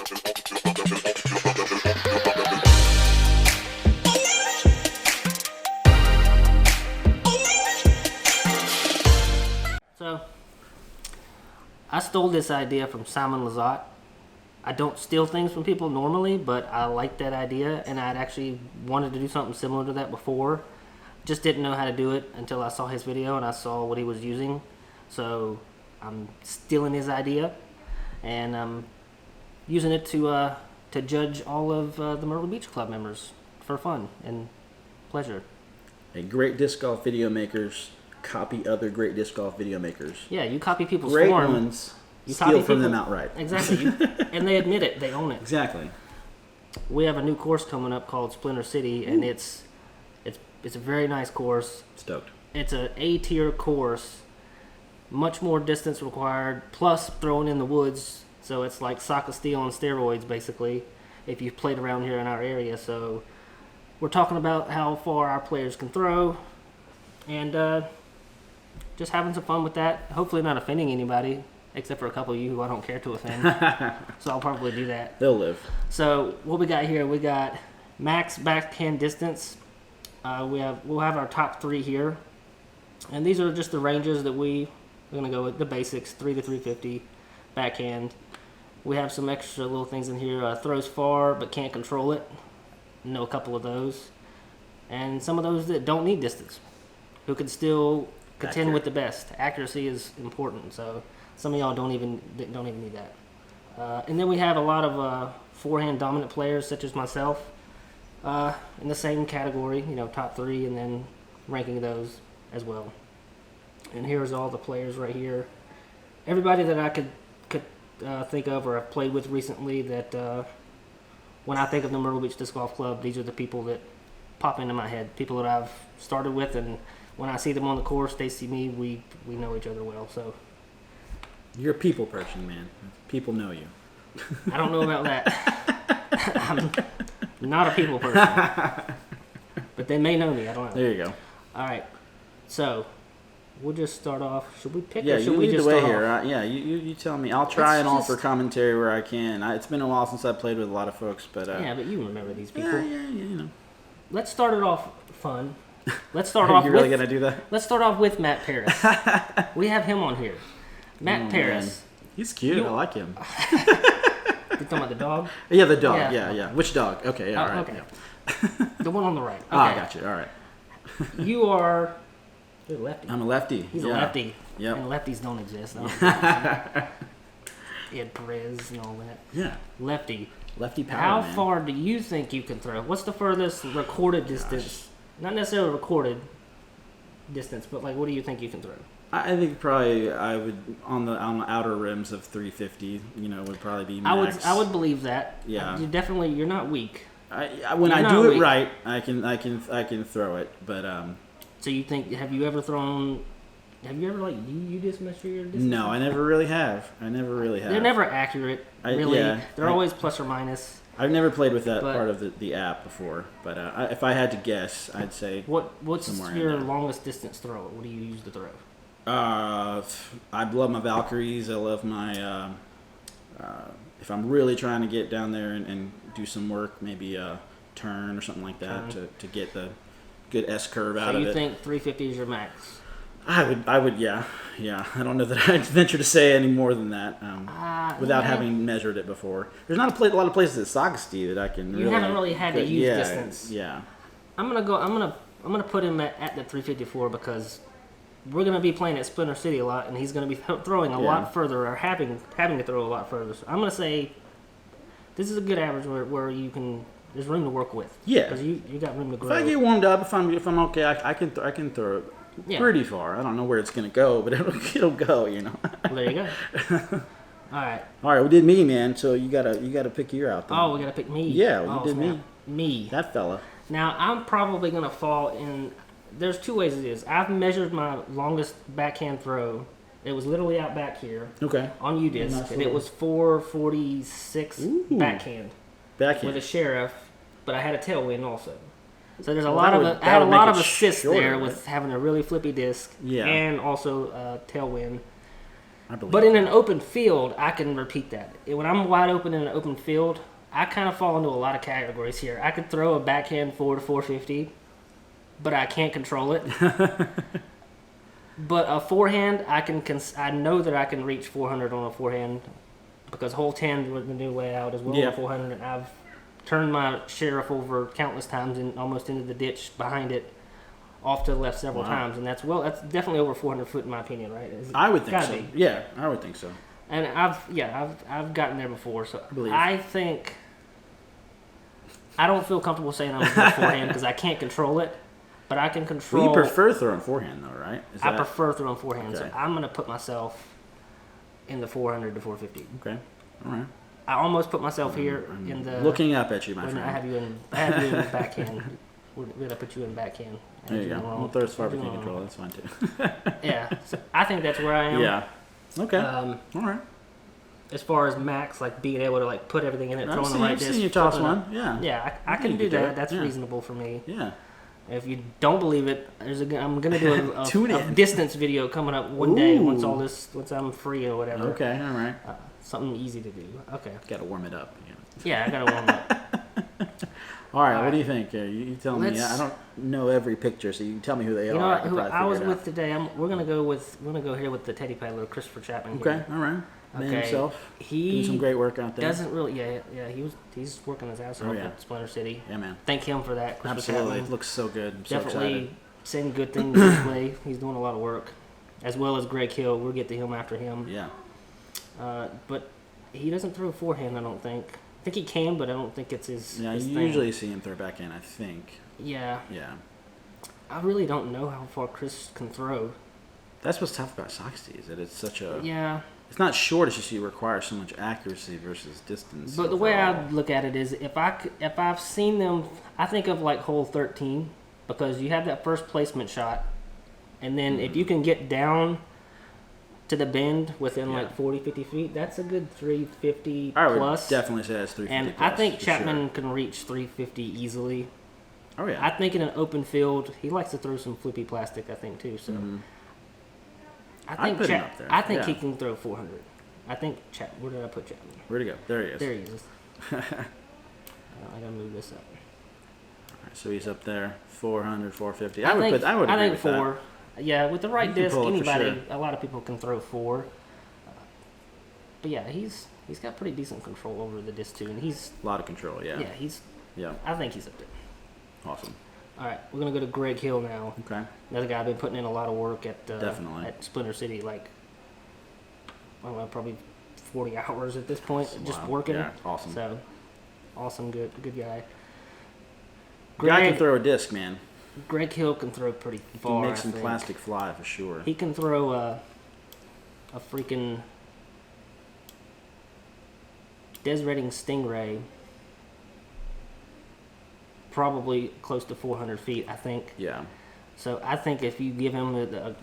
So, I stole this idea from Simon Lizotte. I don't steal things from people normally, but I like that idea, and I'd actually wanted to do something similar to that before. Just didn't know how to do it until I saw his video and I saw what he was using. So I'm stealing his idea, and I'm using it to judge all of the Myrtle Beach Club members for fun and pleasure. A great disc golf video makers copy other great disc golf video makers. Yeah, you copy people's great form. ones. You steal from them outright. Exactly. And they admit it. They own it. Exactly. We have a new course coming up called Splinter City, and it's a very nice course. Stoked. It's an A-tier course. Much more distance required, plus throwing in the woods. So it's like soccer steel on steroids, basically, if you've played around here in our area. So we're talking about how far our players can throw, and just having some fun with that. Hopefully not offending anybody, except for a couple of you who I don't care to offend. So I'll probably do that. They'll live. So what we got here, we got max backhand distance. We'll have our top three here, and these are just the ranges that we're gonna go with. The basics: 3 to 350 backhand. We have some extra little things in here. Throws far but can't control it. Know a couple of those, and some of those that don't need distance, who can still contend with the best. Accuracy is important, so some of y'all don't even need that. And then we have a lot of forehand dominant players, such as myself, in the same category, top three, and then ranking those as well. And here's all the players right here. Everybody that I could think of or have played with recently that when I think of the Myrtle Beach Disc Golf Club, these are the people that pop into my head. People that I've started with, and when I see them on the course, they see me, we know each other well. So you're a people person, man. People know you. I don't know about that. I'm not a people person. But they may know me. I don't know. There you go. All right. So we'll just start off. Should we pick Yeah, or should you we lead just the way start here. off? Yeah, you tell me. I'll try and offer commentary where I can. It's been a while since I played with a lot of folks, but yeah, but you remember these people. Yeah. Let's start it off fun. Let's start off. You really gonna do that? Let's start off with Matt Parris. We have him on here. Matt Parris. Man. He's cute. I like him. You talking about the dog? Yeah, the dog. Yeah. Which dog? Okay, all right. Okay. Yeah. The one on the right. Okay. I got you. All right. You're a lefty. I'm a lefty. He's a lefty. Yep. And lefties don't exist. Ed Perez and all that. Yeah. Lefty. Lefty power. How man. far do you think you can throw? What's the furthest recorded distance? Not necessarily recorded distance, but like, what do you think you can throw? I think probably I would on the outer rims of 350. Would probably be max. I would believe that. Yeah. You're not weak. When I do it right, I can throw it. But So you think? Have you ever you just measure your distance? No, I never really have. They're never accurate. Really, they're always plus or minus. I've never played with that part of the app before, but if I had to guess, I'd say what's your longest distance throw? What do you use to throw? I love my Valkyries. I love my if I'm really trying to get down there and do some work, maybe a turn or something like that to get the good S curve out of it. So you think 350 is your max? I would, yeah. I don't know that I'd venture to say any more than that without having measured it before. There's not a lot of places at Sagasti that I can. You haven't really had to use distance. Yeah. I'm gonna put him at the 354 because we're gonna be playing at Splinter City a lot, and he's gonna be throwing a lot further or having to throw a lot further. So I'm gonna say this is a good average where you can. There's room to work with. Yeah. Because you got room to grow. If I get warmed up, if I'm okay, I can throw it. Yeah. Pretty far. I don't know where it's gonna go, but it'll go. Well, there you go. All right. We did me, man. So you gotta pick your out. Then. Oh, we gotta pick me. Yeah, you did me. Me. That fella. Now I'm probably gonna fall in. There's two ways it is. I've measured my longest backhand throw. It was literally out back here. Okay. On U-disc, and it was 446 backhand. With a sheriff, but I had a tailwind also. So there's I had a lot of assists there with having a really flippy disc and also tailwind. I believe. But in an open field, I can repeat that. When I'm wide open in an open field, I kind of fall into a lot of categories here. I could throw a backhand 4 to 450, but I can't control it. But a forehand, I know that I can reach 400 on a forehand because hole 10 was the new layout as well. Yeah. 400, and I've turned my sheriff over countless times and almost into the ditch behind it, off to the left several times, and that's definitely over 400 foot in my opinion, right? I would think so. Be. Yeah, I would think so. And I've gotten there before, so I think I don't feel comfortable saying I'm a good forehand because I can't control it. But I can control. Well, you prefer throwing forehand, though, right? I prefer throwing forehand, okay. so I'm going to put myself in the 400 to 450. Okay, all right. I almost put myself here in the. Looking up at you, my friend. I have you in backhand. We're going to put you in backhand. There you go. We'll throw as far as we can control. That's fine too. Yeah, so I think that's where I am. Yeah. Okay. All right. As far as max, like being able to like put everything in it, throwing the right disc. I've seen you toss one. Yeah. Yeah, I can do that. That's reasonable for me. Yeah. If you don't believe it, I'm gonna do a distance video coming up one day once I'm free or whatever. Okay, all right. Something easy to do. Okay. Got to warm it up. Yeah, I gotta warm up. All right, what do you think? You tell me. I don't know every picture, so you tell me who they are. You know who I was with today? We're gonna go here with the Teddy Paddler, Christopher Chapman. Okay, all right. Man himself. He doing some great work out there. Doesn't really. Yeah. He's working his ass off at Splinter City. Yeah, man. Thank him for that. Absolutely, it looks so good. I'm Definitely saying good things his way. He's doing a lot of work, as well as Greg Hill. We'll get to him after him. Yeah. But he doesn't throw forehand. I don't think. I think he can, but I don't think it's his. Yeah, his you thing. usually see him throw backhand. I think. Yeah. Yeah. I really don't know how far Chris can throw. That's what's tough about Soxy, is that it's such a. Yeah. It's not short, it's just you require so much accuracy versus distance. But the way I look at it is, if I've seen them, I think of like hole 13, because you have that first placement shot, and then if you can get down to the bend within like 40, 50 feet, that's a good 350 I would plus. definitely say that's 350 and plus, I think Chapman sure. can reach 350 easily. Oh yeah. I think in an open field, he likes to throw some flippy plastic, I think too. So. I think he can throw 400. I think where did I put Chapman? Where'd he go? There he is. There he is. I gotta move this up. All right, so he's up there, 400, 450. I think 4. Yeah, with the right disc, anybody, sure. a lot of people can throw 4. But yeah, he's got pretty decent control over the disc too, and he's a lot of control. Yeah. Yeah, I think he's up there. Awesome. All right, we're gonna go to Greg Hill now. Okay. Another guy I've been putting in a lot of work at Definitely at Splinter City, like I don't know, probably 40 hours at this point, just working. Yeah, awesome. So awesome, good guy. Guy can throw a disc, man. Greg Hill can throw pretty far. He can make some plastic fly for sure. He can throw a freaking Des Redding Stingray. Probably close to 400 feet, I think. Yeah. So I think if you give him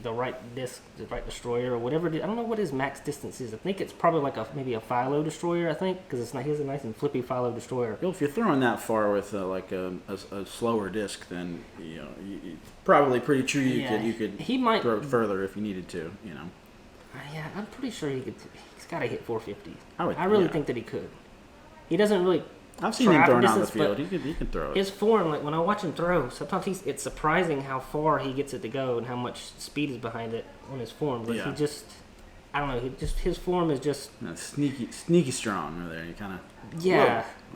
the right disc, the right destroyer, or whatever, I don't know what his max distance is. I think it's probably like maybe a Philo destroyer. I think because he has a nice and flippy Philo destroyer. Well, if you're throwing that far with like a slower disc, then you probably pretty true you could throw it further if you needed to. Yeah, I'm pretty sure he could. He's got to hit 450. I really think that he could. He doesn't really. I've seen him throwing out the field. He can throw it. His form, like when I watch him throw, sometimes it's surprising how far he gets it to go and how much speed is behind it on his form. But he just, I don't know. His form is just sneaky strong over there. You kind of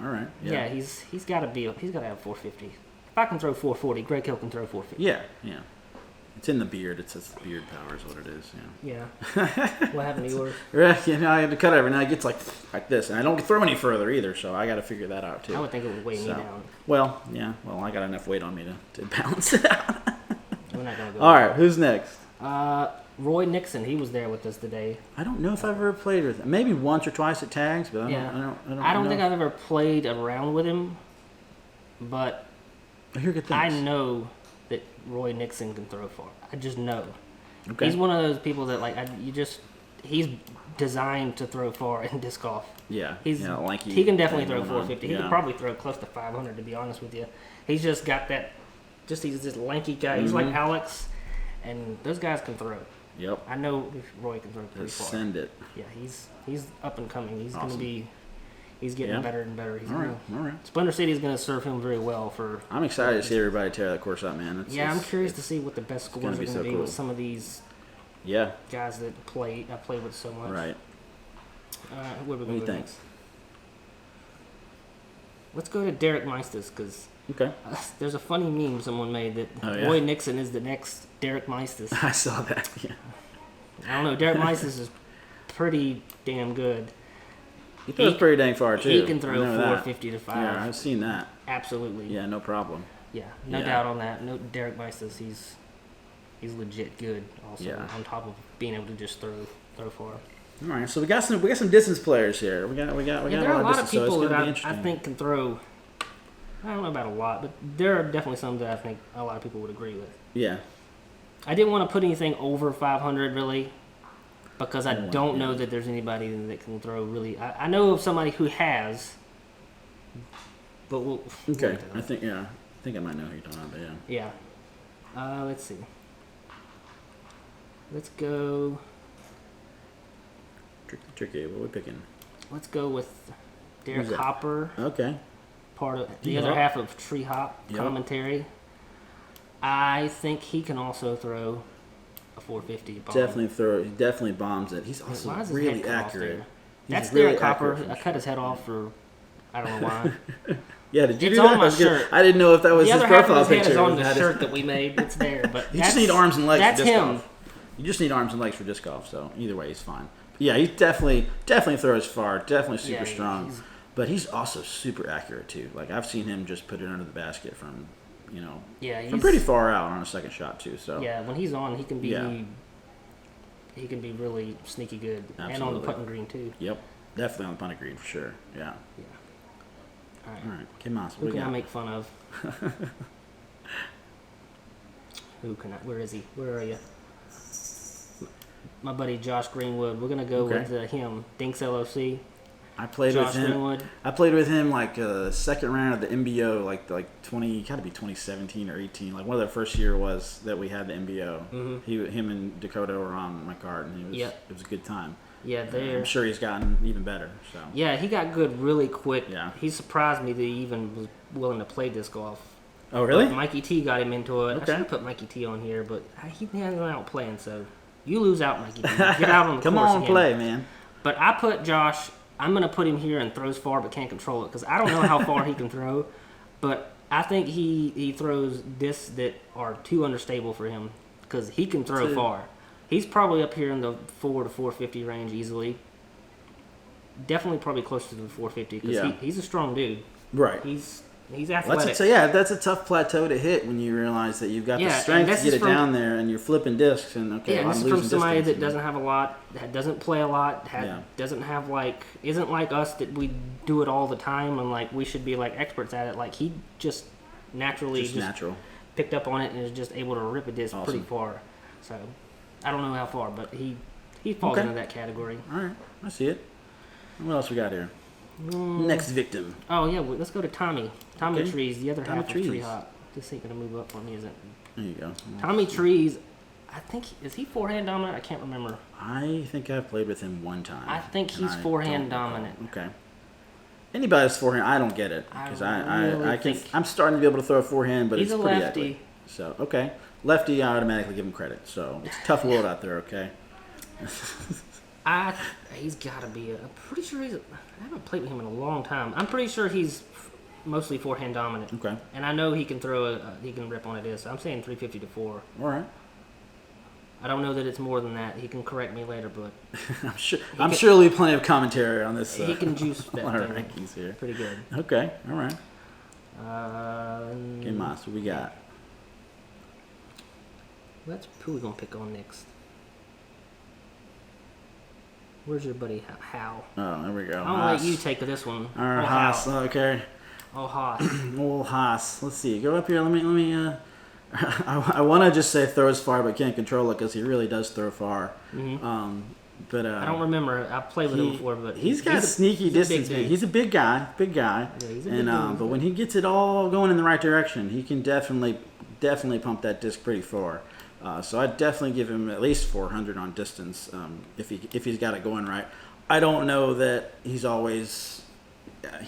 All right. Yeah, he's got to have 450. If I can throw 440, Greg Hill can throw 450. Yeah. It's in the beard. It's the beard power is what it is. Yeah. What happened to yours? I had to cut it every now. It gets like this, and I don't throw any further either. So I got to figure that out too. I would think it would weigh me down. Well, I got enough weight on me to balance it out. We're not gonna go. All right, who's next? Roy Nixon. He was there with us today. I don't know if I've ever played with him. Maybe once or twice at tags, but I don't think I've ever played around with him. But I hear good things. I know that Roy Nixon can throw far. I just know. Okay. He's one of those people that he's designed to throw far in disc golf. Yeah. He's lanky. He can definitely throw 450. He can probably throw close to 500 to be honest with you. He's just got that. He's this lanky guy. He's like Alex, and those guys can throw. Yep. I know Roy can throw pretty far. Send it. Yeah, he's up and coming. He's Awesome. going to be. He's getting better and better. He's All right. Splendor City is going to serve him very well for. I'm excited to see everybody tear that course up, man. I'm curious to see what the best scores are going to be cool. with some of these. Yeah. Guys that I play with so much. Right. Where we What do you go think? next? Let's go to Derek Meistes because Okay. there's a funny meme someone made that Roy Nixon is the next Derek Meistes. I saw that. Yeah. I don't know. Derek Meistes is pretty damn good. He throws pretty dang far too. He can throw 450 to 5. Yeah, I've seen that. Absolutely. Yeah, no problem. Yeah, no doubt on that. No, Derek Meistes, he's legit good. Also, on top of being able to just throw far. All right, so we got some distance players here. We got There are a lot of distance, people so that I think can throw. I don't know about a lot, but there are definitely some that I think a lot of people would agree with. Yeah. I didn't want to put anything over 500 really, because I don't know that there's anybody that can throw really. I know of somebody who has, but we'll. Okay, I think I might know who you're talking about. But yeah. Let's see. Let's go. Tricky. What are we picking? Let's go with Derek Hopper. Okay. Part of the other half of Tree Hop commentary. I think he can also throw a 450 bomb. He definitely bombs it. He's also really accurate. That's Derek Hopper. I cut his head off for I don't know why. Yeah, did you it's do that? on my shirt. I didn't know if that was the his other half profile of his picture. Head is on the shirt that we made. It's there, but you just need arms and legs. That's for disc him. Golf. You just need arms and legs for disc golf. So either way, he's fine. But yeah, he definitely throws far. Definitely super strong. But he's also super accurate too. Like I've seen him just put it under the basket from, from pretty far out on a second shot too. So yeah, when he's on, he can be really sneaky good, and on the putting green too. Yep, definitely on the putting green for sure. Yeah. All right. Kim Moss. Who can I make fun of? Where is he? Where are you? My buddy Josh Greenwood. We're gonna go with him. Dinks LOC. I played Josh with him. Greenwood. I played with him like second round of the MBO, like 2017 or 18. Like one of the first year was that we had the MBO. Mm-hmm. Him and Dakota were on my card, and it was a good time. Yeah, I'm sure he's gotten even better. So yeah, he got good really quick. Yeah, he surprised me that he even was willing to play disc golf. Oh really? But Mikey T got him into it. Okay. I should have put Mikey T on here, but he hasn't out playing, so you lose out, Mikey T. Get out on the Come course on, again. play, man. But I put Josh. I'm going to put him here and throws far but can't control it because I don't know how far he can throw. But I think he throws discs that are too understable for him because he can throw far. He's probably up here in the 4 to 450 range easily. Definitely probably closer to the 450 because he's a strong dude. Right. He's athletic. That's a tough plateau to hit when you realize that you've got the strength to get it down there and you're flipping discs and this is from somebody that doesn't have a lot, that doesn't play a lot, doesn't have isn't like us that we do it all the time and like we should be like experts at it. Like he just naturally picked up on it and is just able to rip a disc pretty far. So I don't know how far, but he falls into that category. All right, I see it. What else we got here? Next victim. Oh yeah, let's go to Tommy. Tommy Trees, the other half of Tree Hop. This ain't gonna move up for me, is it? There you go. Tommy Trees, I think is he forehand dominant? I can't remember. I think I've played with him one time. I think he's forehand dominant. Okay. Anybody that's forehand, I don't get it because I'm starting to be able to throw a forehand, but it's pretty lefty. ugly. So lefty, I automatically give him credit. So it's a tough world out there. Okay. He's got to be. I'm pretty sure I haven't played with him in a long time. I'm pretty sure he's mostly forehand dominant. Okay. And I know he can throw. He can rip on a disc. So I'm saying 350 to 4. All right. I don't know that it's more than that. He can correct me later, but I'm sure there'll be plenty of commentary on this. He can juice that on our rankings here. Pretty good. Okay. All right. Okay, Mas, what we got? Who we gonna pick on next? Where's your buddy Hal? Oh, there we go. I'll let you take this one. All right, Haas. Okay. Oh, Haas. Old Haas. Let's see. Go up here. Let me. I want to just say throws far, but can't control it because he really does throw far. Mm-hmm. But I don't remember. I played with him before, but he's got sneaky distance. He's a big guy. Yeah, he's a big dude. But when he gets it all going in the right direction, he can definitely pump that disc pretty far. So I'd definitely give him at least 400 on distance if he's got it going right. I don't know that he's always.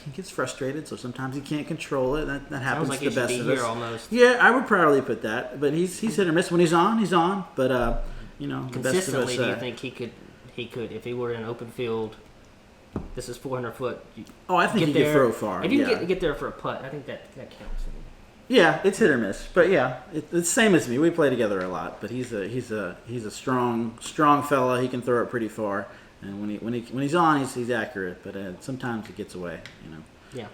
He gets frustrated, so sometimes he can't control it. That happens Sounds like to the best he should of be us. here almost. Yeah, I would probably put that, but he's hit or miss. When he's on, he's on. But you know, the best of Consistently, us. do you think he could if he were in an open field? This is 400 foot. I think he could throw far. If you can get there for a putt, I think that counts. Yeah, it's hit or miss, but yeah, it's the same as me. We play together a lot, but he's a strong fella. He can throw it pretty far, and when he's on, he's accurate. But sometimes it gets away, you know. Yeah.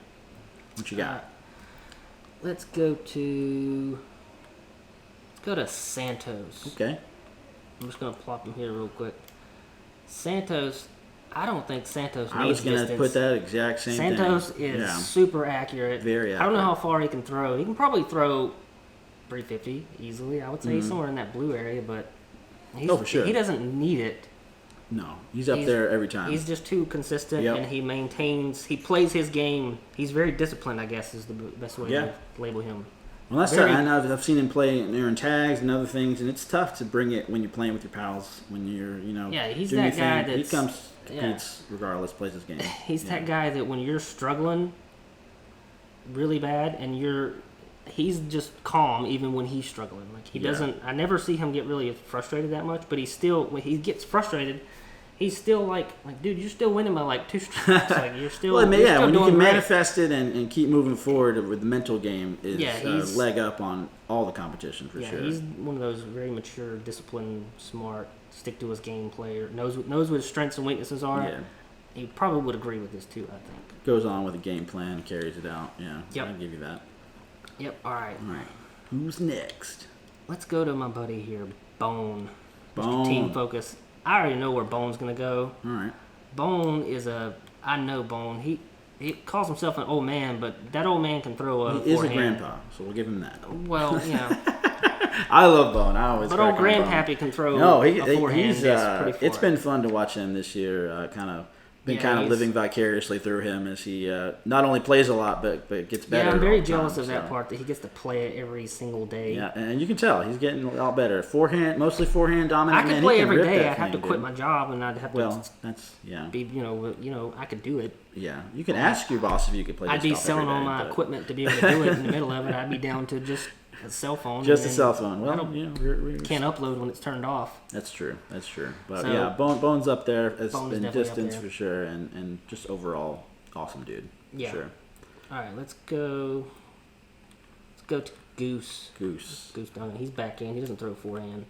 What you got? Let's go to Santos. Okay. I'm just gonna plop him here real quick. Santos. I don't think Santos needs I was going to distance. put that exact same Santos thing. is super accurate. Very accurate. I don't know how far he can throw. He can probably throw 350 easily. I would say he's somewhere in that blue area, but for sure. He doesn't need it. No, he's up there every time. He's just too consistent, Yep. and he plays his game. He's very disciplined, I guess, is the best way to label him. Well, that's I know I've seen him play in tags and other things, and it's tough to bring it when you're playing with your pals. When you're, he's doing that your guy thing. that's He comes, competes regardless, plays his game. He's that guy that when you're struggling really bad, and he's just calm even when he's struggling. Like he doesn't. I never see him get really frustrated that much, but when he gets frustrated, he's still like, dude, you're still winning by like 2 strikes. Like you're still. Well, you're still when you doing can great. manifest it and keep moving forward with the mental game is he's leg up on all the competition for sure. He's one of those very mature, disciplined, smart, stick to his game player. Knows what his strengths and weaknesses are. Yeah. He probably would agree with this too, I think. Goes on with a game plan, carries it out. Yeah, Yep. I'll give you that. Yep. All right. Who's next? Let's go to my buddy here, Bone. Bone. Mr. Team Focus. I already know where Bone's gonna go. All right. Bone is I know Bone. He calls himself an old man, but that old man can throw a He is a forehand. grandpa, so we'll give him that. Well, I love Bone. I always. But old crack on Bone. Grandpappy can throw a forehand. he's That's pretty far. it's been fun to watch him this year. Been living vicariously through him as he not only plays a lot but gets better. Yeah, I'm very all the jealous time, of that part that he gets to play it every single day. Yeah, and you can tell he's getting a lot better. Mostly forehand dominant. I could play every day. I'd have to quit my job and I'd have to. Well, that's be I could do it. Yeah, you can ask your boss if you could play. I'd be disc golf selling every all day, my but- equipment to be able to do it in the middle of it. I'd be down to just a cell phone. Just and a then cell phone. Well, can't upload when it's turned off. That's true. But So, yeah, Bone's up there as Bone's in definitely up distance there. for sure, and just overall awesome dude. Yeah. Sure. All right, let's go to Goose. Goose. Goose Dunn. He's back in. He doesn't throw forehand.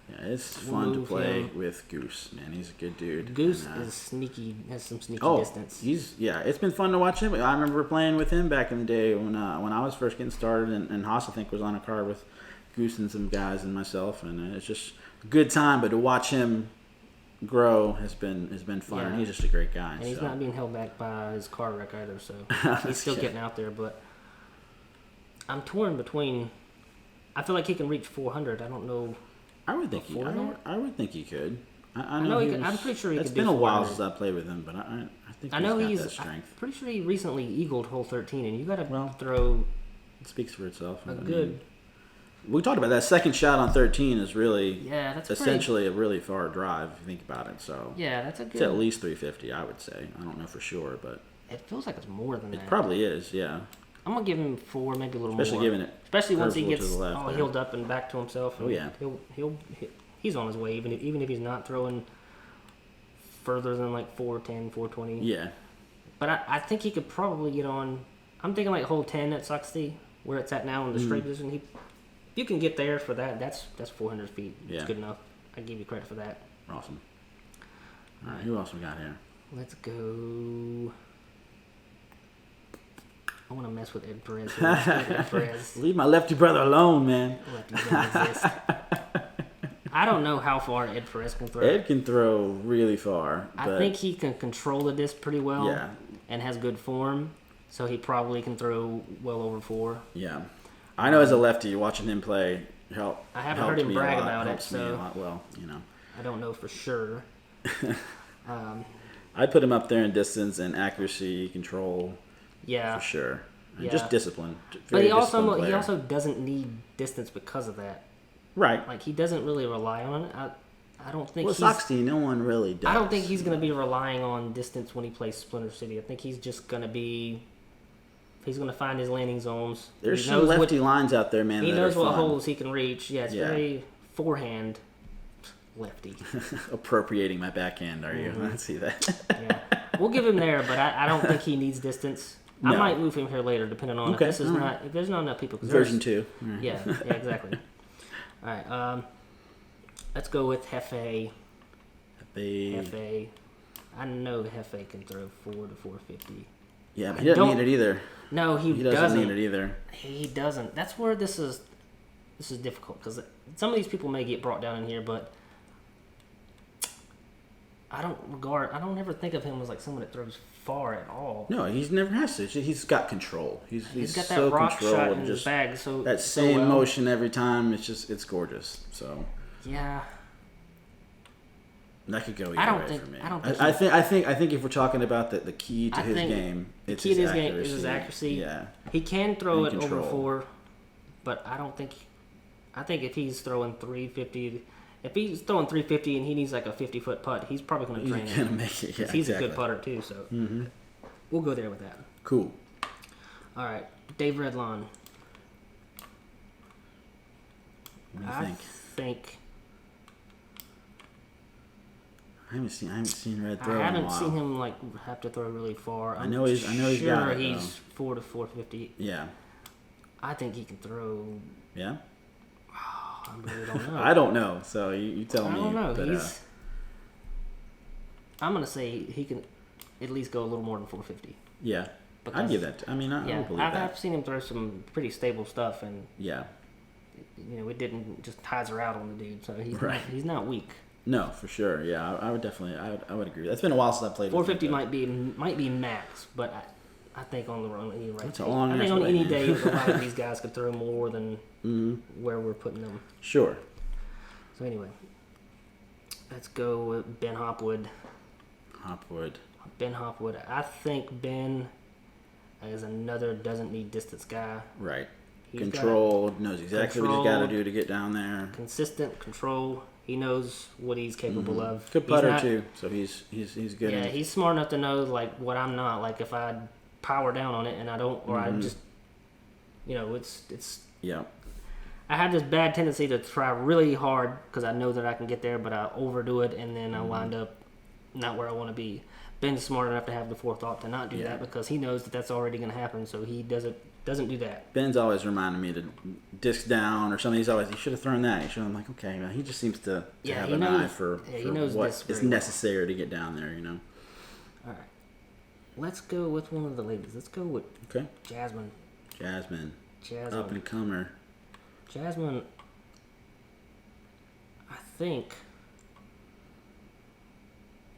Yeah, it's We'll fun to move play him. with Goose, man. He's a good dude. Goose And, is sneaky. Has some sneaky Oh, distance. it's been fun to watch him. I remember playing with him back in the day when I was first getting started, and Haas I think was on a card with Goose and some guys and myself, and it's just a good time. But to watch him grow has been fun. Yeah. And he's just a great guy. And he's so. not being held back by his car wreck either, so he's still getting out there. But I'm torn between. I feel like he can reach 400. I don't know. I would think before that? I would think he could. I know he he could- was- I'm pretty sure he It's could been do a while 400. since I played with him, but I think I know got he's. that I'm strength. pretty sure he recently eagled hole 13, and you got to Well, throw It speaks for itself. a I mean, good. we talked about that second shot on 13 is really Yeah, that's essentially a really far drive if you think about it. So Yeah, that's a good. it's at least 350, I would say. I don't know for sure, but It feels like it's more than it that. probably is. Yeah, I'm gonna give him 4, maybe a little especially more. giving it. Especially once he curveball to gets the left all there. healed up and back to himself. Oh, yeah. He's on his way, even if he's not throwing further than like 410, 420. Yeah, But I think he could probably get on. I'm thinking like hole 10 at Soxty, where it's at now in the straight position. You can get there for that. That's 400 feet. Yeah. It's good enough. I give you credit for that. awesome. All right, who else we got here? Let's go. I want to mess with Ed Perez. Here. Let's go with Ed Perez. Leave my lefty brother alone, man. Lefty doesn't exist. I don't know how far Ed Perez can throw. Ed can throw really far. I but think he can control the disc pretty well. Yeah. And has good form, so he probably can throw well over 4. Yeah, I know as a lefty, watching him play I haven't heard him me a brag lot, about it, helps me a so- lot. Well, I don't know for sure. I'd put him up there in distance and accuracy, control, Yeah. for sure. And Yeah. just discipline. But Very he disciplined also player. doesn't need distance because of that. Right. Like, he doesn't really rely on it. I don't think Well, Soxty, no one really does. I don't think he's going to be relying on distance when he plays Splinter City. I think he's just going to be... He's going to find his landing zones. There's some lefty lines out there, man. He that knows are what fun. holes he can reach. Yeah, it's very forehand lefty. Appropriating my backhand, are you? I see that. Yeah, we'll give him there, but I don't think he needs distance. No. I might move him here later, depending on if this is not if there's not enough people. Version 2. Right. Yeah, exactly. All right, let's go with Hefe. Hefe. I know Hefe can throw 4 to 450. Yeah, but he doesn't need it either. No, he doesn't need it either. He doesn't. That's where this is difficult, because some of these people may get brought down in here, but I don't ever think of him as like someone that throws far at all. No, he never has to. He's got control. He's got that so rock controlled shot in and his bag. So that same motion every time. It's gorgeous. So yeah. That could go either way for me. I think if we're talking about the key to his game, it's his accuracy. Is his accuracy. Yeah. He can throw it control. over 4, but I think if he's throwing 350, if he's throwing 350 and he needs like a 50-foot putt, he's probably going to train it. He's going to make it. Yeah, he's a good putter too, so we'll go there with that. Cool. All right, Dave Redlawn. What do you think? I haven't seen Red throw. I haven't in a while. seen him like have to throw really far. I know he's got it, he's 4 to 450. Yeah. I think he can throw. Yeah. I really don't know. I don't know. So you tell me. I don't know. But, I'm gonna say he can at least go a little more than 450. Yeah. I'd give that. I mean, I would believe that. I've seen him throw some pretty stable stuff, and yeah. It didn't just hyzer out on the dude. So he's not weak. No, for sure. Yeah, I would definitely. I would agree. It's been a while since I played. 450 might be max, but I think on any right. That's a long. I think on any day, a lot of these guys could throw more than where we're putting them. Sure. So anyway, let's go with Ben Hopwood. Ben Hopwood. I think Ben is another doesn't need distance guy. Right. Controlled, knows exactly what he's got to do to get down there. Consistent control. He knows what he's capable of. Good putter too, so he's good. Yeah, he's smart enough to know like what I'm not. Like if I power down on it and I don't, or I just, it's. Yeah. I have this bad tendency to try really hard because I know that I can get there, but I overdo it and then I wind up not where I want to be. Ben's smart enough to have the forethought to not do that because he knows that that's already going to happen, so he doesn't do that. Ben's always reminded me to disc down or something. He's always, you should have thrown that. I'm like, okay, man. He just seems to have an eye for what is necessary to get down there, All right. Let's go with one of the ladies. Let's go with Jasmine. Up and comer. Jasmine,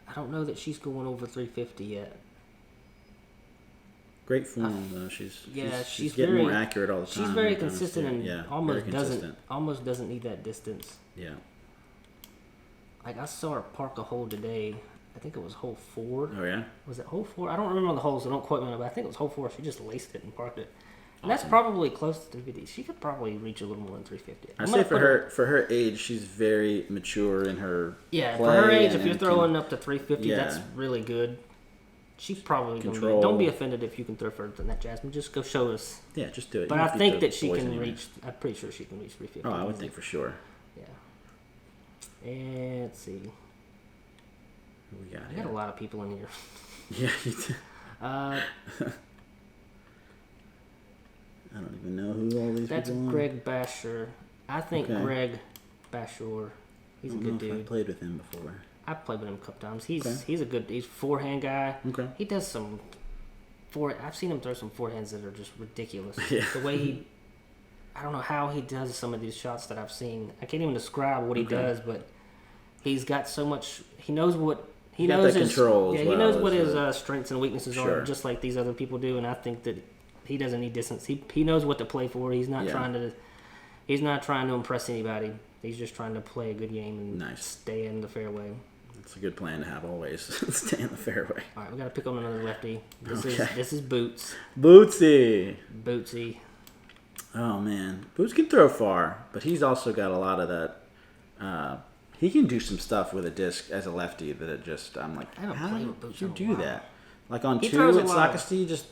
I don't know that she's going over 350 yet. Great form though. She's getting very, more accurate all the time. She's very consistent and almost doesn't need that distance. Yeah. Like I saw her park a hole today. I think it was hole 4. Oh yeah. Was it hole 4? I don't remember the holes, so don't quote me on it. But I think it was hole 4. She just laced it and parked it. And that's probably close to 350. She could probably reach a little more than 350. I say for her age, she's very mature in her play. For her age, if you're throwing up to 350, that's really good. She's probably going to be. Don't be offended if you can throw further than that, Jasmine. Just go show us. Yeah, just do it. But I think that she can reach. I'm pretty sure she can reach 350. Oh, I would think for sure. Yeah. And let's see. Who we got? I got a lot of people in here. Yeah, you do. I don't even know who all these That's people are. Greg Basher. I think Greg Basher. He's a good dude. I played with him before. I've played with him a couple times. He's a forehand guy. Okay. He does some I've seen him throw some forehands that are just ridiculous. Yeah. The way I don't know how he does some of these shots that I've seen. I can't even describe what he does, but he's got so much. He knows what he knows. His control. He knows what his strengths and weaknesses are, just like these other people do. And I think that he doesn't need distance. He knows what to play for. He's not trying to impress anybody. He's just trying to play a good game and stay in the fairway. That's a good plan to have always. Stay in the fairway. All right, we got to pick on another lefty. This is Boots. Bootsy. Oh man, Boots can throw far, but he's also got a lot of that. He can do some stuff with a disc as a lefty that it just I'm like, I haven't how played with Boots did you in a do while. that? Like on He 2 throws a at lot. Socastee, he just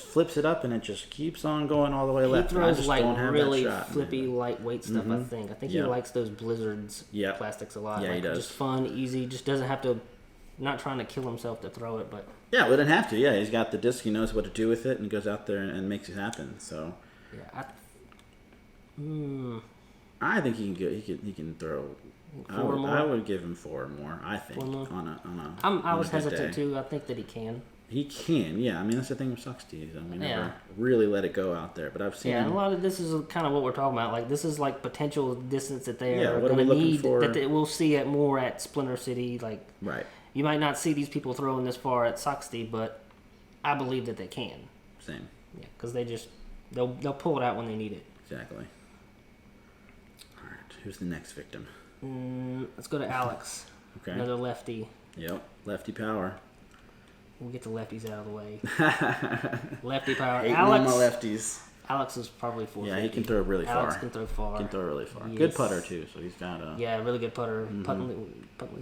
flips it up and it just keeps on going all the way He left. And I throws just like don't have really that shot. flippy, lightweight stuff. I think. I think he Yep. likes those Blizzards Yep. plastics a lot. Yeah, he like, does. Just fun, easy. Just doesn't have to. Not trying to kill himself to throw it, but Yeah, we didn't have to. Yeah, he's got the disc. He knows what to do with it, and goes out there and makes it happen. So yeah. I think he can go. He can throw. Four more? I would give him 4 more. I think 4 more? on a I on was a good hesitant day. too. I think that he can. He can. Yeah, I mean that's the thing with Socastee. I mean, Yeah. never really let it go out there. But I've seen. Yeah, and a lot of this is kind of what we're talking about. Like this is like potential distance that they Yeah, are what are going we to looking need. for? That we'll see it more at Splinter City. Like Right. you might not see these people throwing this far at Socastee, but I believe that they can. Same. Yeah, because they'll pull it out when they need it. Exactly. All right. Who's the next victim? Let's go to Alex. Okay. Another lefty. Yep. Lefty power. We'll get the lefties out of the way. Lefty power. Hating Alex. on my lefties. Alex is probably 450. Yeah, he can throw really Alex far. can throw far. Can throw really far. Yes. Good putter too. So he's got a. Yeah, really good putter. Putting League.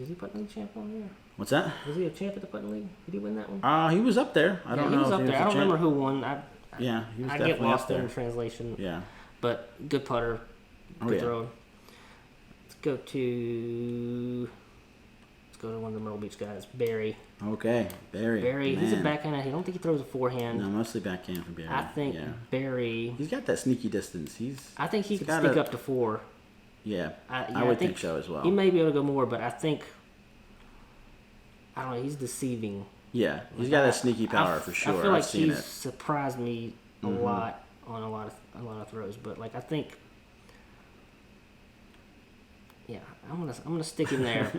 Is he Putting League champ on here? What's that? Was he a champ at the Putting League? Did he win that one? He was up there. I don't he know was if up he there. was I a don't champ. remember who won. Yeah, he was I definitely get lost up there. in translation. Yeah. But good putter. Oh, Good yeah. throw. Let's go to one of the Myrtle Beach guys. Barry. Okay, Barry. Barry, he's a Man. backhand. I don't think he throws a forehand. No, mostly backhand from Barry. I think Yeah. Barry. He's got that sneaky distance. I think he he's can got sneak a- up to 4. Yeah, I I would think so as well. He may be able to go more, but I think I don't know. He's deceiving. Yeah, he's got that sneaky power for sure. I feel like I've seen he's it. surprised me a lot on a lot of throws, but like I think, yeah, I'm gonna stick him there.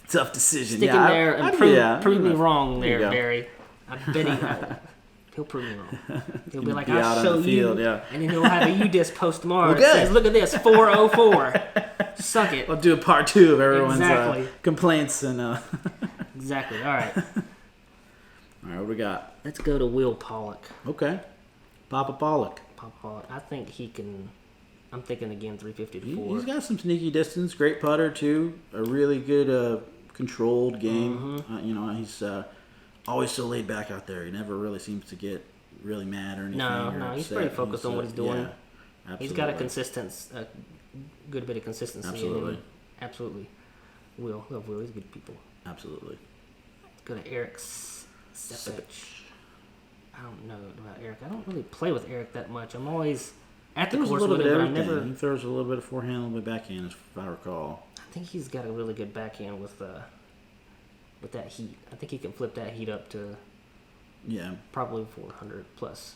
Tough decision. Stick yeah, him there and prove me wrong There you there, go. Barry. I bet he'll prove me wrong. He'll be like, be out I'll on show the field, you, yeah. and then he'll have a UDisc post tomorrow. Well, It says, good. look at this, 404. Suck it. I'll do a part 2 of everyone's Exactly. complaints and. All Exactly. All right, right, what we got? let's go to Will Pollock. Okay, Papa Pollock. Pollock. I think he can. I'm thinking again 350 to 4. He's got some sneaky distance. Great putter too. A really good controlled game. He's always so laid back out there. He never really seems to get really mad or anything. No, or he's upset. pretty focused on what he's doing. Yeah, absolutely. He's got a good bit of consistency. Absolutely. In him. Absolutely. Will. Love Will. He's good people. Absolutely. Let's go to Eric Sepich. I don't know about Eric. I don't really play with Eric that much. I'm always at the Throws a course little with bit him, of but I everything. never. He throws a little bit of forehand, a little bit of backhand, if I recall. I think he's got a really good backhand with that heat. I think he can flip that heat up to Yeah. probably 400 plus.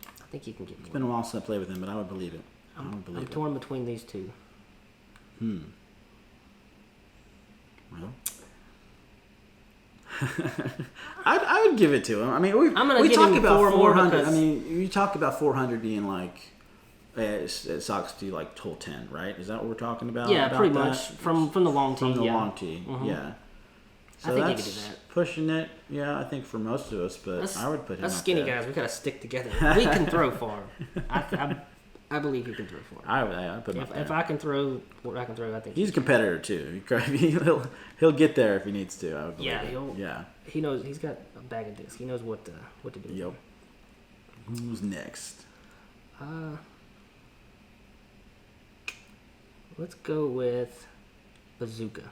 I think he can get It's more. been a while since I played with him, but I would believe it. I would I'm believe it. torn between these two. Well. I would give it to him. I mean, I'm gonna we give talk him about 4 more 400. I because- mean, you talk about 400 being like Socastee like hole 10, right? Is that what we're talking about? Yeah, about pretty that? much from the long tee. From the yeah. long tee, yeah. So I think he that's could do that. pushing it. Yeah, I think for most of us, but Us- I would put him Us up skinny there. guys, we gotta stick together. We can throw far. I believe he can throw far. I put him up there. If I can throw what I can throw, I think He's a competitor too. He'll get there if he needs to. I would believe Yeah, it. Yeah. he knows. He's got a bag of discs. He knows what to do. Yep. Who's next? Let's go with Bazooka.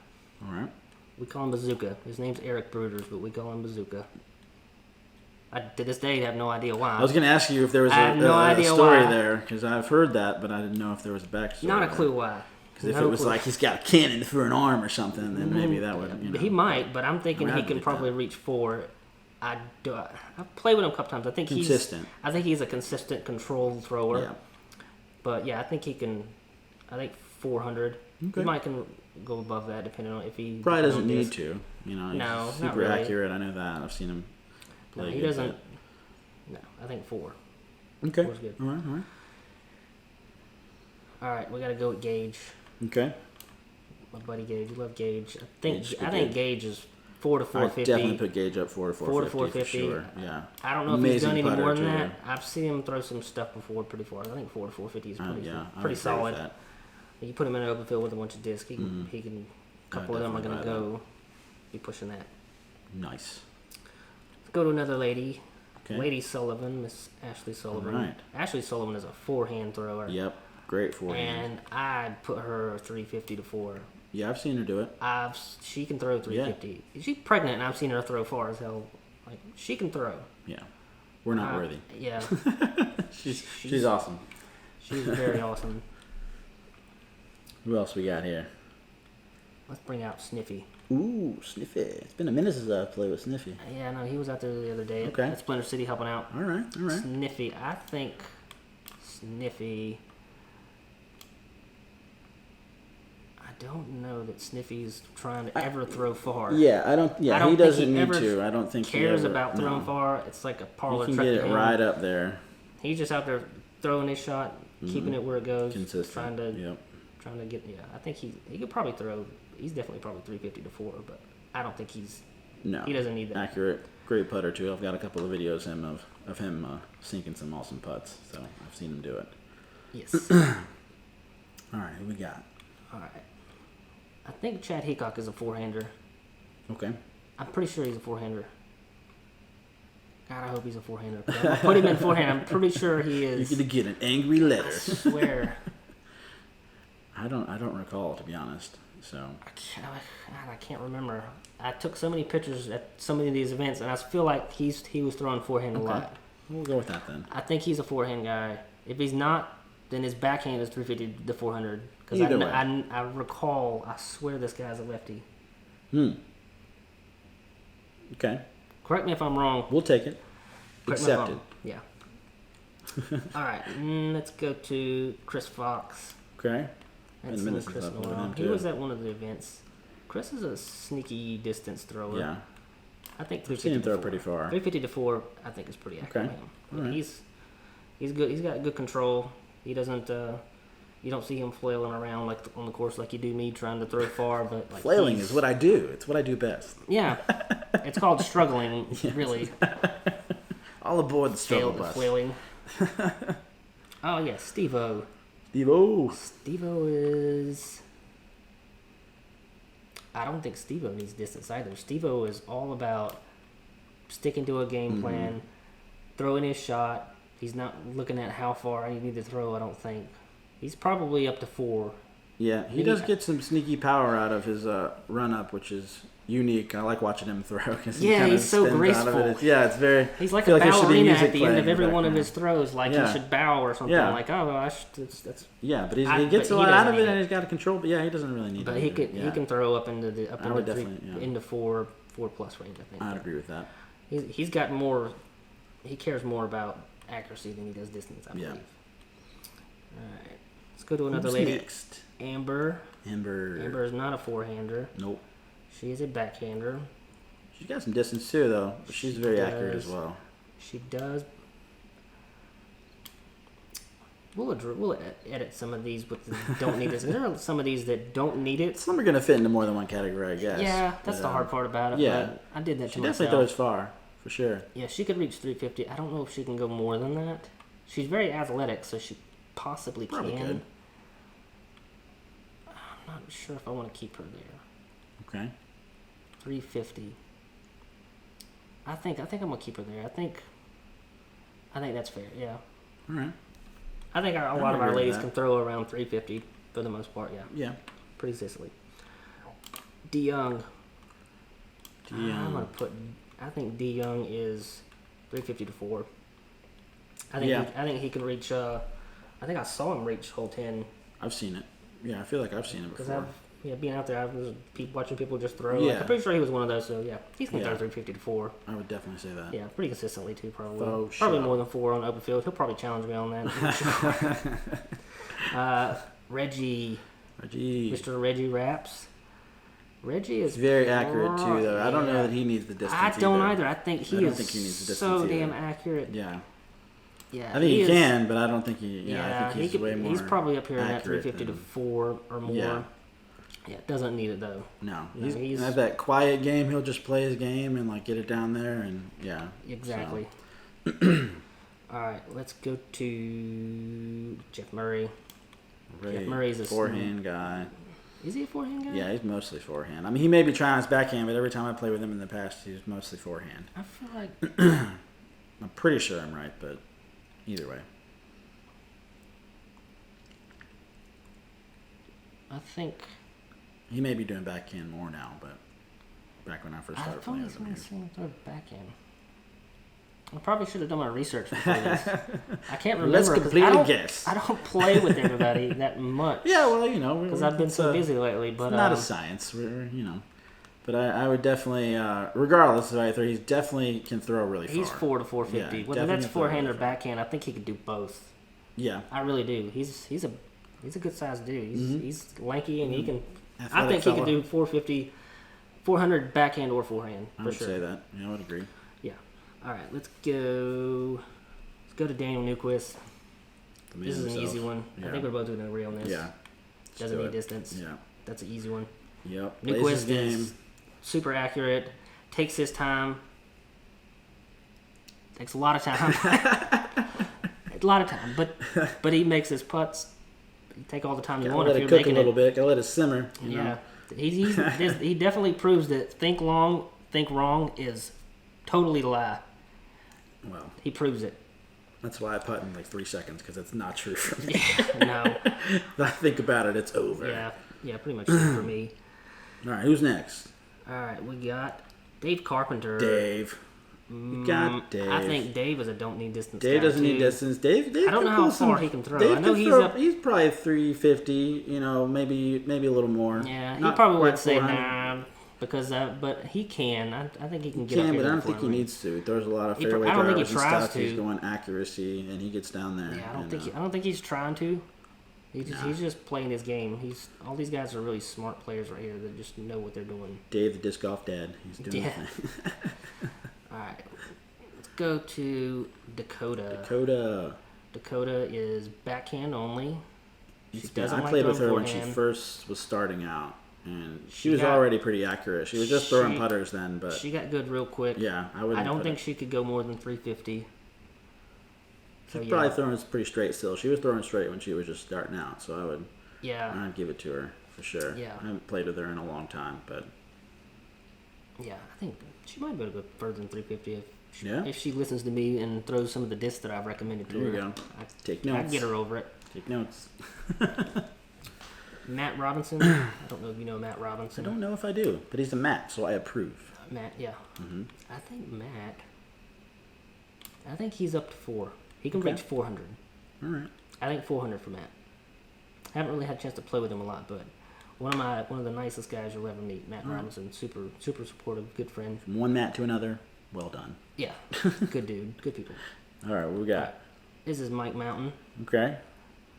All right. We call him Bazooka. His name's Eric Bruders, but we call him Bazooka. I to this day have no idea why. I was going to ask you if there was I have no a idea story why. there, because I've heard that, but I didn't know if there was a backstory. Not a clue why. Because if No it was clue. like he's got a cannon for an arm or something, then maybe that would. You know. He might, but I'm thinking I'd he have can to get probably reach 4. I played with him a couple times. I think Consistent. I think he's a consistent controlled thrower. Yeah. But yeah, I think he can. I think 400. Okay. He might can go above that depending on if he Probably doesn't on need this. to. You know, he's No, not super really. accurate. I know that. I've seen him play. No, a he good doesn't. No, I think 4. bit. Okay. Four's good. All right. All right. All right, we got to go with Gage. Okay. My buddy Gage. We love Gage. I think Gage's a good I think dude. Gage is 4 to I 450. definitely put Gage up 4 to 4 to 450 for 450. sure. Yeah. I don't know if he's done any putter, more than too. that. I've seen him throw some stuff before pretty far. I think 4 to 450 is pretty, Yeah, I would pretty agree solid. with that. You put him in an open field with a bunch of discs, he can. A couple of them are definitely going to buy go be pushing that. Nice. Let's go to another lady. Okay. Lady Sullivan, Miss Ashley Sullivan. All right. Ashley Sullivan is a forehand thrower. Yep. Great forehand. And I'd put her 350 to 4. Yeah, I've seen her do it. She can throw 350. She's pregnant, and I've seen her throw far as hell. Like, she can throw. Yeah. We're not worthy. Yeah. She's awesome. She's very awesome. Who else we got here? Let's bring out Sniffy. Ooh, Sniffy. It's been a minute since I've played with Sniffy. Yeah, no, he was out there the other day Okay. at Splinter City helping out. All right. Sniffy. I think Sniffy... I don't know that Sniffy's trying to ever throw far. Yeah, I don't he doesn't need ever to. I don't think cares he ever, about throwing no. far. It's like a parlor You can trick get to it him. right up there. He's just out there throwing his shot, keeping it where it goes. Consistent. Trying to get. Yeah, I think he could probably throw. He's definitely probably 350 to 4, but I don't think he's. No. He doesn't need that. Accurate. Great putter too. I've got a couple of videos of him sinking some awesome putts, so I've seen him do it. Yes. All right, who we got? All right. I think Chad Heacock is a forehander. Okay. I'm pretty sure he's a forehander. God, I hope he's a forehander. I put him in forehand. I'm pretty sure he is. You're gonna get an angry letter. I swear. I don't recall, to be honest. So I can't remember. I took so many pictures at so many of these events, and I feel like he was throwing forehand a lot. We'll go with that then. I think he's a forehand guy. If he's not, then his backhand is 350 to 400. Because Either way. I recall, I swear this guy's a lefty. Okay. Correct me if I'm wrong. We'll take it. Correct me if I'm Accepted. wrong. Yeah. All right, let's go to Chris Fox. Okay. Haven't Been a seen minute Chris since in I've a played while. him, He too. was at one of the events. Chris is a sneaky distance thrower. Yeah. I think I've seen 350 him throw to 4. pretty far. 350 to 4, I think is pretty accurate. Okay. with him. All right. He's good. He's got good control. He doesn't. You don't see him flailing around like on the course like you do me trying to throw far. But like Flailing is what I do. It's what I do best. Yeah, it's called struggling. Really. All aboard the struggle bus. Flailing. Oh yeah, Steve-O. Steve-O. Steve-O is. I don't think Steve-O needs distance either. Steve-O is all about sticking to a game plan, throwing his shot. He's not looking at how far I need to throw, I don't think. He's probably up to 4. Yeah, he does get some sneaky power out of his run-up, which is unique. I like watching him throw. Cause he Yeah, kinda he's so spins out of graceful. it. Yeah, it's very... He's like I feel a there should be ballerina music at the end of playing in every the one of background. his throws. Like Yeah. he should bow or something. Yeah. Like, oh gosh, that's. Yeah, but he but gets a he lot out doesn't of it, need and it. he's got a control. But yeah, he doesn't really need But it. he can throw up into the I would definitely, yeah. into 4 plus range. I think. I'd agree with that. He's got more. He cares more about accuracy than he does distance. I believe. Yeah. All right, let's go to another Who's lady. next? Amber. Amber. Amber is not a forehander. Nope. She is a backhander. She's got some distance too, though. But she's She very accurate as does. well. She does. We'll edit some of these with the don't need this. There are some of these that don't need it. Some are gonna fit into more than one category, I guess. Yeah, that's But, the hard part about it. yeah. But I did that to She myself. definitely throws far, for sure. Yeah, she could reach 350. I don't know if she can go more than that. She's very athletic, so she possibly Probably can. could. I'm not sure if I want to keep her there. Okay. 350. I think I'm gonna keep her there. I think that's fair. Yeah. All right. I think a I lot of our agree with ladies that. can throw around 350 for the most part. Yeah. Yeah. Pretty consistently. D Young. I'm gonna put. I think D Young is 350 to 4. I think he can reach. I think I saw him reach hole 10 I've seen it. Yeah, I feel like I've seen it because before. being out there, I was watching people just throw. Yeah. Like, I'm pretty sure he was one of those. So yeah, he's gonna Yeah. throw 350 to 4. I would definitely say that. Yeah, pretty consistently too, probably. Oh, Probably sure. more than 4 on the open field. He'll probably challenge me on that. Reggie, Mr. Reggie Raps. Reggie is He's very accurate too, though. I don't know that he needs the distance. I don't either. I think he I don't is think he needs the so distance either. damn accurate. Yeah. Yeah, I think he is- can, but I don't think he. Yeah, I think he he's could, way more. he's probably up here in that accurate 350 to than- 4 or more. Yeah. Yeah, doesn't need it though. No, No, he's have that quiet game. He'll just play his game and like get it down there, and yeah. Exactly. All right, let's go to Jeff Murray. Jeff Murray's a forehand guy. Is he a forehand guy? Yeah, he's mostly forehand. I mean, he may be trying his backhand, but every time I play with him in the past, he's mostly forehand. I feel like I'm pretty sure I'm right, but either way. I think He may be doing backhand more now, but back when I first started playing with him. I throw backhand. I probably should have done my research before this. I can't remember. Let's completely guess. I don't play with everybody that much. Yeah, well, because I've been so busy lately. But it's not a science, But I would definitely, regardless of either, he definitely can throw really far. He's 4 to 450. Yeah, whether that's forehand or backhand, I think he could do both. Yeah, I really do. He's a good sized dude. He's lanky and he can. Athletic I think fella. he can do 450, 400 backhand or forehand. I would say that. Yeah, I would agree. Yeah. All right, let's go. Let's go to Daniel Newquist. This is an easy one. Yeah. I think we're both doing a realness. Yeah. Doesn't need distance. Yeah. That's an easy one. Yep. Newquist is super accurate. Takes his time. Takes a lot of time. A lot of time, but he makes his putts. You take all the time you want if you're cook making a little bit. Gotta let it simmer. You know? He definitely proves that think long, think wrong is totally a lie. Well, He proves it. that's why I putt in like 3 seconds, because it's not true for me. No. If I think about it, it's over. Yeah, pretty much for me. All right, who's next? All right, we got Dave Carpenter. Dave. We got Dave. I think Dave is a don't need distance. Dave guy doesn't too. need distance. Dave I don't know how far he can throw. Dave I know can he's throw, up. He's probably 350. Maybe a little more. Yeah, he Not probably quite would say 400. nah but he can. I think he can get He up can, here but I to don't think he 400. needs to. He throws a lot of I fairway don't think he drivers and tries stuff. He's to. going accuracy, and he gets down there. Yeah, I don't think he's trying to. He's just playing his game. All these guys are really smart players right here that just know what they're doing. Dave, the disc golf dad. He's doing Yeah. the thing. All right, let's go to Dakota. Dakota is backhand only. She doesn't I like played with her throwing when she forehand. first was starting out, and she She was got- already pretty accurate. She was just throwing she- putters then, but She got good real quick. yeah, I wouldn't. I don't put think it. she could go more than 350. She's probably throwing pretty straight still. She was throwing straight when she was just starting out, so I'd give it to her for sure. Yeah. I haven't played with her in a long time, but Yeah, I think she might be able to go further than 350 Yeah? if she listens to me and throws some of the discs that I've recommended to there you her. go. Take I notes. get her over it. Take notes. Matt Robinson. I don't know if you know Matt I Robinson. don't know if I do, but he's a Matt, so I approve. Matt, yeah. Mm-hmm. I think he's up to 4. He can Okay. reach 400. All right. I think 400 for Matt. I haven't really had a chance to play with him a lot, but one of the nicest guys you'll ever meet. Matt All right. Robinson, super supportive, good friend. From one Matt to another, well done. Yeah, good dude, good people. All right, what we got? This is Mike Mountain. Okay.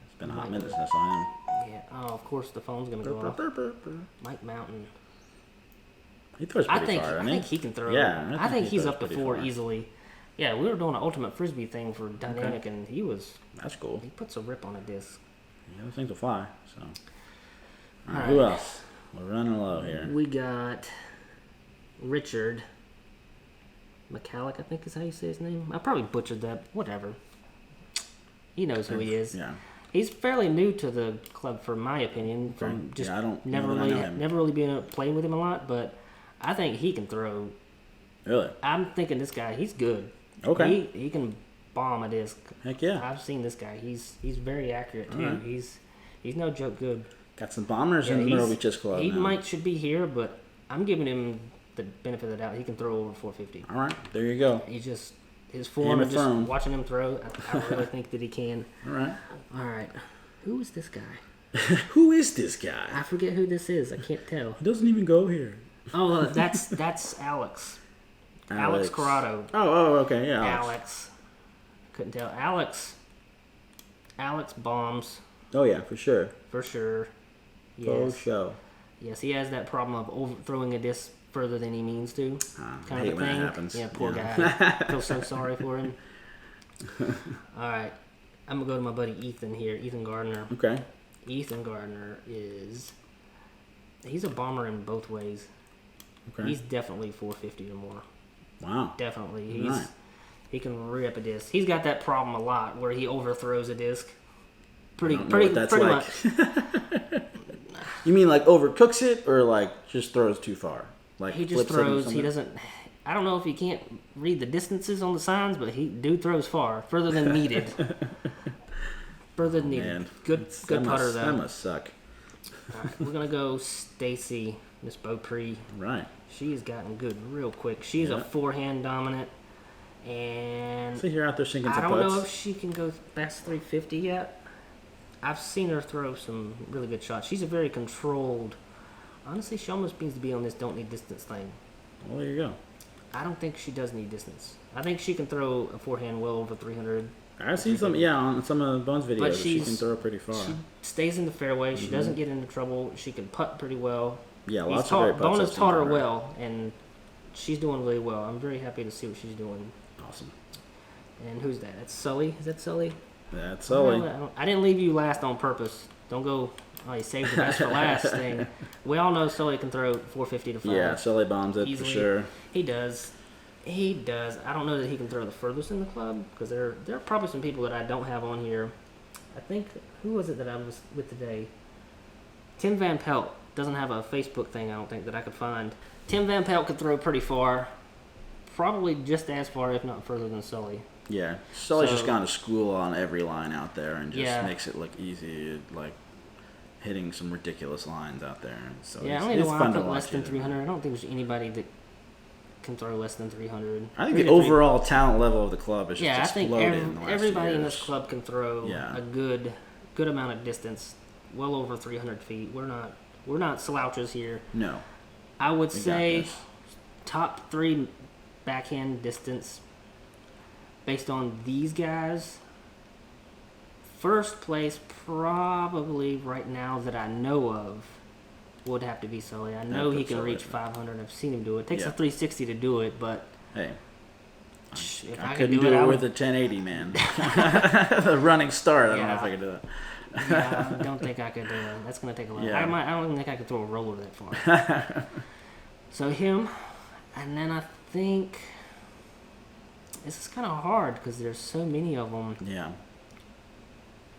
It's been a hot minute since I saw him. Yeah. Oh, of course the phone's gonna go off. Mike Mountain. He throws I pretty think far, I doesn't think he? he can throw. Yeah, I think he he's throws up to pretty 4 far. easily. Yeah, we were doing an ultimate frisbee thing for dynamic, and he That's cool. puts a rip on a disc. Yeah, those things will fly. So, all right, All who right. else? We're running low here. We got Richard McCallick, I think is how you say his name. I probably butchered that. Whatever. He knows who he is. Yeah. He's fairly new to the club, for my opinion. From Okay. just Yeah, I don't never know that I really know him. never really been playing with him a lot, but I think he can throw. Really? I'm thinking this guy, he's good. Okay. He can bomb a disc. Heck yeah. I've seen this guy. He's very accurate too. Alright. He's no joke good. Got some bombers Yeah, in the he's- Myrtle Beaches Club He now. should be here, but I'm giving him the benefit of the doubt. He can throw over 450. All right, there you go. He just his form Game and of just Thrones. watching him throw. I really think that he can. All right. All right, who is this guy? Who is this guy? I forget who this is. I can't tell. He doesn't even go here. Oh, that's Alex. Alex Corrado. Oh, okay, yeah. Alex. Couldn't tell. Alex bombs Oh yeah, for sure. for sure. For Yes. show. Yes, he has that problem of overthrowing a disc further than he means to. I Kind hate of a when thing. that happens. Yeah, poor Yeah. guy. I feel so sorry for him. All right. I'm going to go to my buddy Ethan here, Ethan Gardner. Okay. Ethan Gardner is He's a bomber in both ways. Okay. He's definitely 450 or more. Wow. Definitely. Right. He can rip a disc. He's got that problem a lot where he overthrows a disc. Pretty that's pretty like. much. You mean like overcooks it, or like just throws too far? Like He just flips it or throws. He something? doesn't. I don't know if he can't read the distances on the signs, but he dude throws far, further than needed. Further than needed. Man, Good putter That though. must suck. All right, we're gonna go Stacy, Miss Beaupre. Right. She's gotten good real quick. She's a forehand dominant, and So you're out there sinking I some don't putts. know if she can go past 350 yet. I've seen her throw some really good shots. She's a very controlled. Honestly, she almost needs to be on this don't need distance thing. Well, there you go. I don't think she does need distance. I think she can throw a forehand well over 300. I've seen some, on some of Bones videos. But She can throw pretty far. She stays in the fairway. She doesn't get into trouble. She can putt pretty well. Yeah, lots of great putts. Bone has I've seen taught her from her. well, and she's doing really well. I'm very happy to see what she's doing. Awesome. And who's that? That's Sully. Is that Sully? That's Sully. I didn't leave you last on purpose. Don't go. Oh, he saved the best for last thing. We all know Sully can throw 450 to 5. Yeah, Sully bombs it easily. for sure. He does. He does. I don't know that he can throw the furthest in the club because there are probably some people that I don't have on here. I think who was it that I was with today? Tim Van Pelt doesn't have a Facebook thing. I don't think that I could find. Tim Van Pelt could throw pretty far, probably just as far, if not further than Sully. Yeah, Sully's So- just gone to school on every line out there and just Yeah. makes it look easy, like hitting some ridiculous lines out there. So Yeah, I it's, don't even it's want fun to to put less watch than it. 300. I don't think there's anybody that can throw less than 300. I think 3 the to 3 overall talent level of the club has just Yeah, I think exploded in the last everybody few in years. this club can throw Yeah. a good amount of distance, well over 300 feet. We're not slouches here. No, I would we got say this. top 3 backhand distance based on these guys. First place probably right now that I know of would have to be Sully. I know put he can Sully reach in there. 500. I've seen him do it. It takes Yeah. a 360 to do it, but Hey, if I I couldn't could do I it would. with a 1080, man. The running start, I don't know if Yeah. I could do that. Yeah, I don't think I could. That's gonna take a lot. Yeah. I don't even think I could throw a roller that far. So him, and then I think this is kind of hard because there's so many of them. Yeah,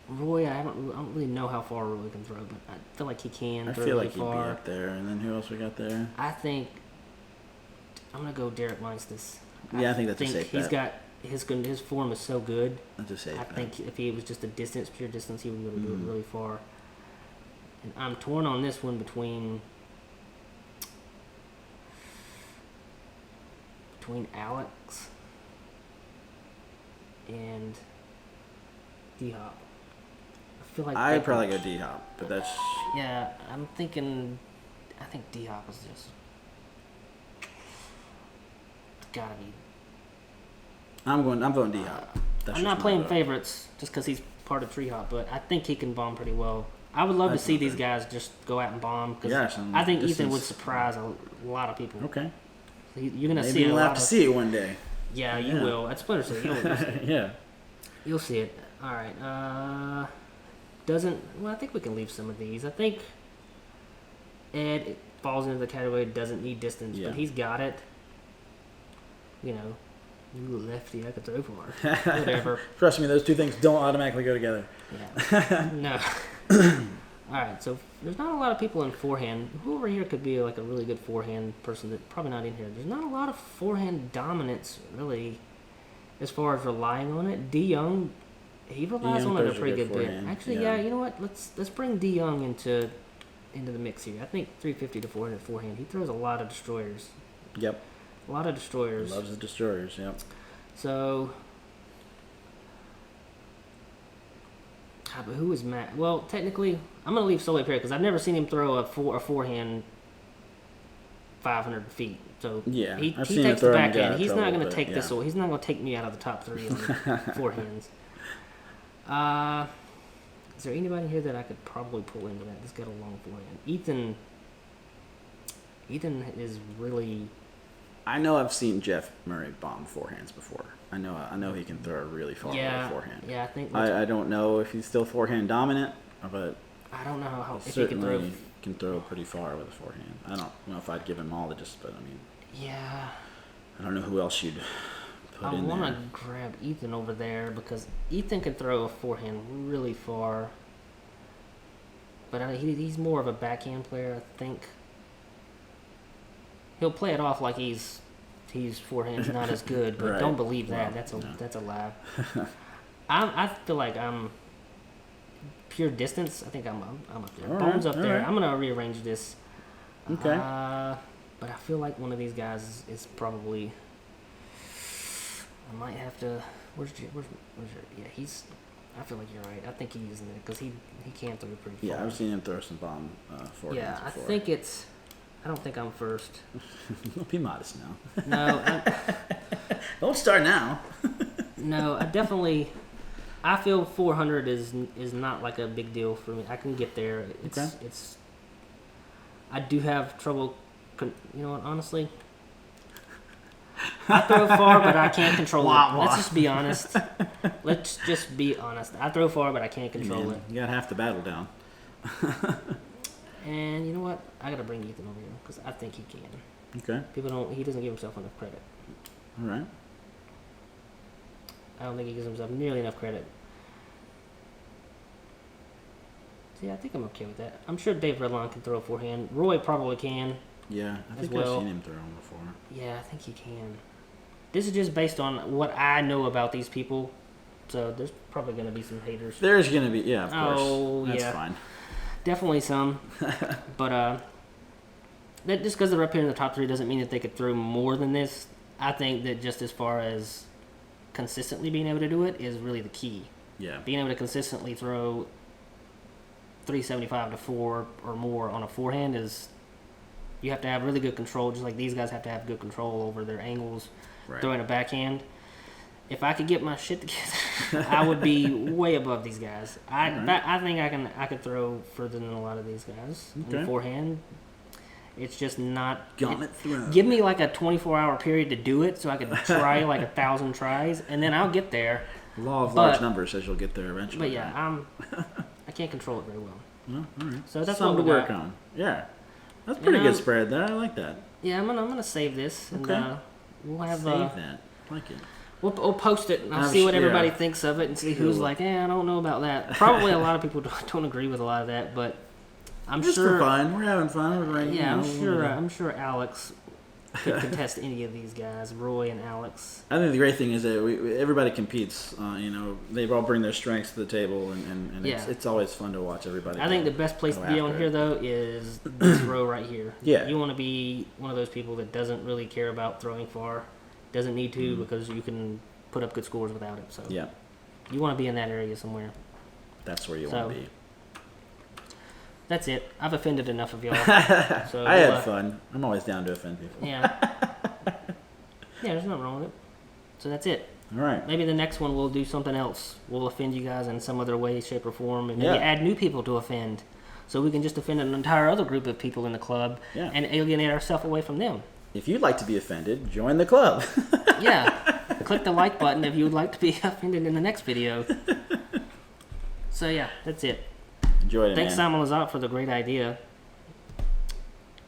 Roy, I don't really know how far Roy can throw, but I feel like he can I throw feel really like he'd be far. up there. And then who else we got there? I think I'm gonna go Derek Meinstis. Yeah, I think that's a safe he's bet. got his form is so good. That's a safe I bet. think if he was just a pure distance, he would be able to do Mm-hmm. it really far. And I'm torn on this one between Alex and D-Hop. I feel like I'd probably go D-Hop, but that's... Yeah, I'm thinking. I think D-Hop is just gotta be. I'm voting D-Hop. That's I'm not just my playing vote. favorites just because he's part of Tree Hop, but I think he can bomb pretty well. I would love to That's see not these bad. guys just go out and bomb because Yeah, some I think Ethan distance. would surprise a lot of people. Okay. You're gonna Maybe see a we'll lot have to of. see it one day. Yeah, you Yeah. will at Splinter City. You'll see it. Yeah. You'll see it. All right. I think we can leave some of these. I think Ed falls into the category doesn't need distance, Yeah. but he's got it. You know, you lefty, I could throw far. Whatever. Trust me, those two things don't automatically go together. Yeah. No. All right. So there's not a lot of people in forehand. Who over here could be like a really good forehand person? That probably not in here. There's not a lot of forehand dominance really, as far as relying on it. D Young, he relies Young on it a throws a pretty good good bit. forehand, Actually, yeah. yeah. You know what? Let's bring D Young into the mix here. I think 350 to 400 forehand. He throws a lot of destroyers. Yep. A lot of destroyers. Loves the destroyers, yep. So, but who is Matt? Well, technically, I'm gonna leave Sully up here because I've never seen him throw a forehand 500 feet. So Yeah, he I've seen him takes the throw him and get out backhand. of He's not trouble, gonna but take this. yeah. He's not gonna take me out of the top 3 on forehands. Is there anybody here that I could probably pull into that? That's got a long forehand. Ethan is really. I know I've seen Jeff Murray bomb forehands before. I know he can throw a really far forehand. Yeah, I think. I don't know if he's still forehand dominant, but I don't know if he can throw certainly can throw pretty far with a forehand. I don't know if I'd give him all the but I mean. Yeah. I don't know who else you'd put in there. I want to grab Ethan over there because Ethan can throw a forehand really far. But he's more of a backhand player, I think. He'll play it off like he's forehand's not as good, but Right. don't believe that. Well, That's a lie. I feel like I'm pure distance. I think I'm up there. All Bones right, up there. right. I'm gonna rearrange this. Okay. But I feel like one of these guys is probably. I might have to. Where's your? Yeah, he's. I feel like you're right. I think he's in it because he can throw pretty far. Yeah, I've seen him throw some bomb forehands Yeah, I before. think it's. I don't think I'm first. Don't be modest now. No, Don't start now. no, I definitely. I feel 400 is not like a big deal for me. I can get there. It's. I do have trouble. You know what? Honestly, I throw far, but I can't control it. Let's just be honest. Let's just be honest. I throw far, but I can't control it. You got half the battle down. And you know what? I gotta bring Ethan over here because I think he can. Okay. He doesn't give himself enough credit. All right. I don't think he gives himself nearly enough credit. See, I think I'm okay with that. I'm sure Dave Redline can throw a forehand. Roy probably can. Yeah, I think well. I've seen him throw them before. Yeah, I think he can. This is just based on what I know about these people. So there's probably going to be some haters. There's gonna be, yeah, of course. Oh, That's yeah. fine. Definitely some. But that just because they're up here in the top 3 doesn't mean that they could throw more than this. I think that just as far as consistently being able to do it is really the key. Yeah. Being able to consistently throw 375 to 4 or more on a forehand is you have to have really good control, just like these guys have to have good control over their angles Right. throwing a backhand. If I could get my shit together, I would be way above these guys. I think I could throw further than a lot of these guys in Okay. forehand. It's just not. Gauntlet throw. Give me like a 24-hour period to do it, so I could try like 1,000 tries, and then I'll get there. The law of large numbers says you'll get there eventually. But yeah, I can't control it very well. Well, all right. So that's something what to we work got. on. Yeah. That's pretty good spread there. I like that. Yeah, I'm gonna save this, and Okay. we'll have Save that. Like it. We'll post it, and I'll I'm see what sure- everybody yeah. thinks of it, and see who's Cool. like, I don't know about that. Probably a lot of people don't agree with a lot of that, but I'm Just sure. for fun. We're having fun. We're right, Yeah, you know, I'm sure Alex could contest any of these guys, Roy and Alex. I think the great thing is that everybody competes. You know, they all bring their strengths to the table, and Yeah. it's always fun to watch everybody. I think the best place go to be on after here it. though is this row right here. Yeah. You want to be one of those people that doesn't really care about throwing far, doesn't need to because you can put up good scores without it. So Yeah, you want to be in that area somewhere. that's where you So, want to be. That's it. I've offended enough of y'all. So I had fun. I'm always down to offend people. Yeah. Yeah, there's nothing wrong with it. So that's it. All right. Maybe the next one we'll do something else. We'll offend you guys in some other way, shape, or form, and maybe Yeah. add new people to offend. So we can just offend an entire other group of people in the club Yeah. and alienate ourselves away from them. If you'd like to be offended, join the club. Yeah. Click the like button if you would like to be offended in the next video. So yeah, that's it. Enjoy it, Thanks, man. Simon Lizotte, for the great idea.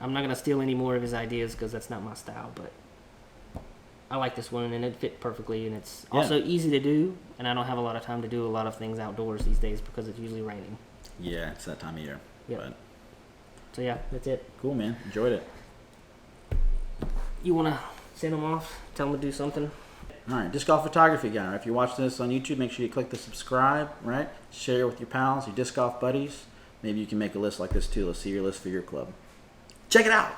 I'm not going to steal any more of his ideas because that's not my style, but I like this one, and it fit perfectly, and it's also easy to do, and I don't have a lot of time to do a lot of things outdoors these days because it's usually raining. Yeah, it's that time of year. Yep. But So yeah, that's it. cool, man. Enjoyed it. You want to send them off? Tell them to do something? All right, disc golf photography guy. If you're watching this on YouTube, make sure you click the subscribe, right? Share with your pals, your disc golf buddies. Maybe you can make a list like this too. Let's see your list for your club. Check it out.